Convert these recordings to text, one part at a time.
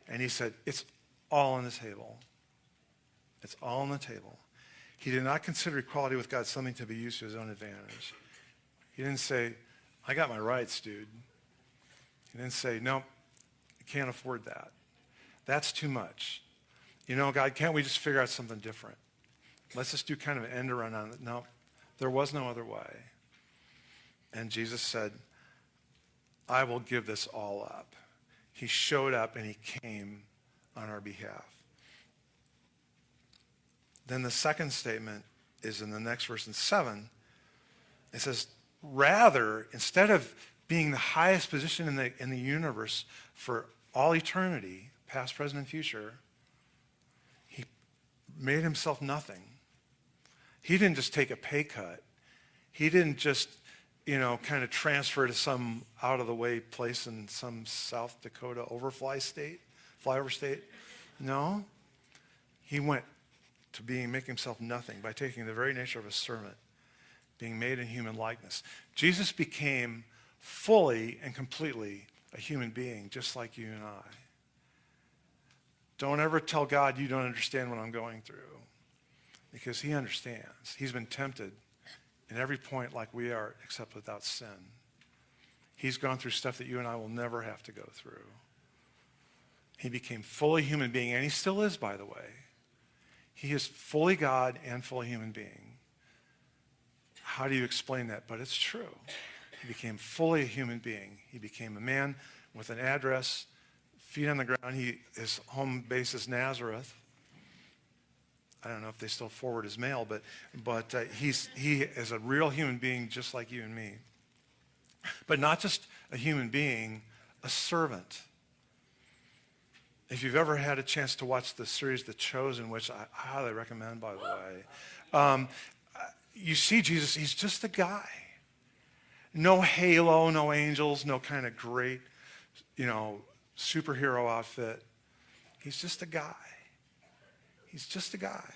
And he said, it's all on the table. It's all on the table. He did not consider equality with God something to be used to his own advantage. He didn't say, I got my rights, dude. He didn't say, no, I can't afford that. That's too much. You know, God, can't we just figure out something different? Let's just do kind of an end around on it. No, there was no other way. And Jesus said, I will give this all up. He showed up and he came on our behalf. Then the second statement is in the next verse in 7. It says, rather, instead of being the highest position in the universe for all eternity, past, present, and future, he made himself nothing. He didn't just take a pay cut. He didn't just, kind of transfer to some out-of-the-way place in some South Dakota flyover state. No. He went to making himself nothing by taking the very nature of a servant, being made in human likeness. Jesus became fully and completely a human being, just like you and I. Don't ever tell God you don't understand what I'm going through, because he understands. He's been tempted in every point like we are, except without sin. He's gone through stuff that you and I will never have to go through. He became fully human being, and he still is, by the way. He is fully God and fully human being. How do you explain that? But it's true. He became fully a human being. He became a man with an address, feet on the ground. His home base is Nazareth. I don't know if they still forward his mail, but he is a real human being just like you and me. But not just a human being, a servant. If you've ever had a chance to watch the series The Chosen, which I highly recommend, by the way, you see Jesus, he's just a guy. No halo, no angels, no kind of great, superhero outfit. He's just a guy. He's just a guy.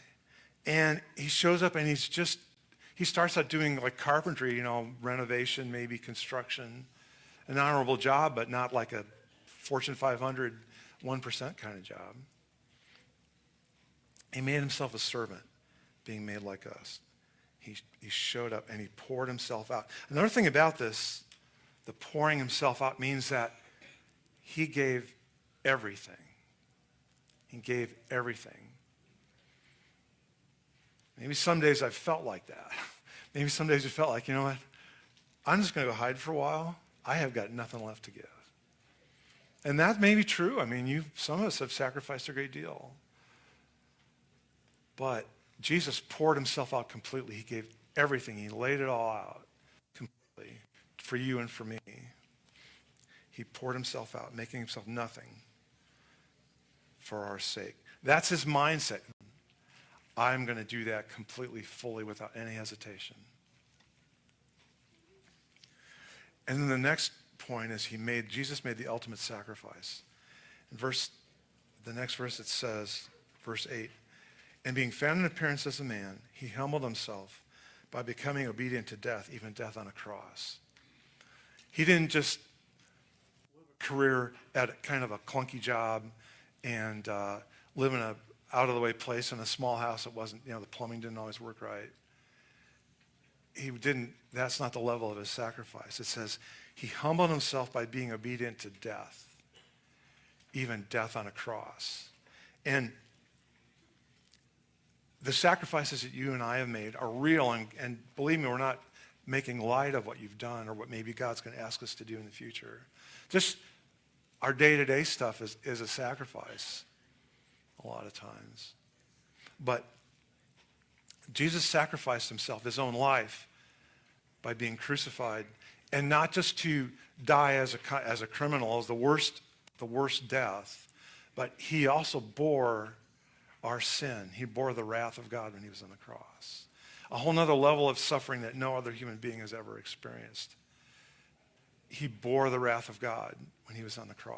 And he shows up and he starts out doing like carpentry, renovation, maybe construction, an honorable job, but not like a Fortune 500, 1% kind of job. He made himself a servant, being made like us. He showed up and he poured himself out. Another thing about this, the pouring himself out means that he gave everything. He gave everything. Maybe some days I've felt like that. Maybe some days you felt like, you know what? I'm just going to go hide for a while. I have got nothing left to give. And that may be true. I mean, some of us have sacrificed a great deal. But Jesus poured himself out completely. He gave everything. He laid it all out completely for you and for me. He poured himself out, making himself nothing for our sake. That's his mindset. I'm going to do that completely, fully, without any hesitation. And then the next point is Jesus made the ultimate sacrifice. In the next verse it says, verse 8, and being found in appearance as a man, he humbled himself by becoming obedient to death, even death on a cross. He didn't just live a career at kind of a clunky job and live in a out-of-the-way place in a small house that wasn't, the plumbing didn't always work right. That's not the level of his sacrifice. It says he humbled himself by being obedient to death, even death on a cross. And the sacrifices that you and I have made are real, and believe me, we're not making light of what you've done or what maybe God's going to ask us to do in the future. Just our day-to-day stuff is a sacrifice a lot of times. But Jesus sacrificed himself, his own life, by being crucified, and not just to die as a criminal, as the worst death, but he also bore our sin. He bore the wrath of God when he was on the cross. A whole nother level of suffering that no other human being has ever experienced. He bore the wrath of God when he was on the cross.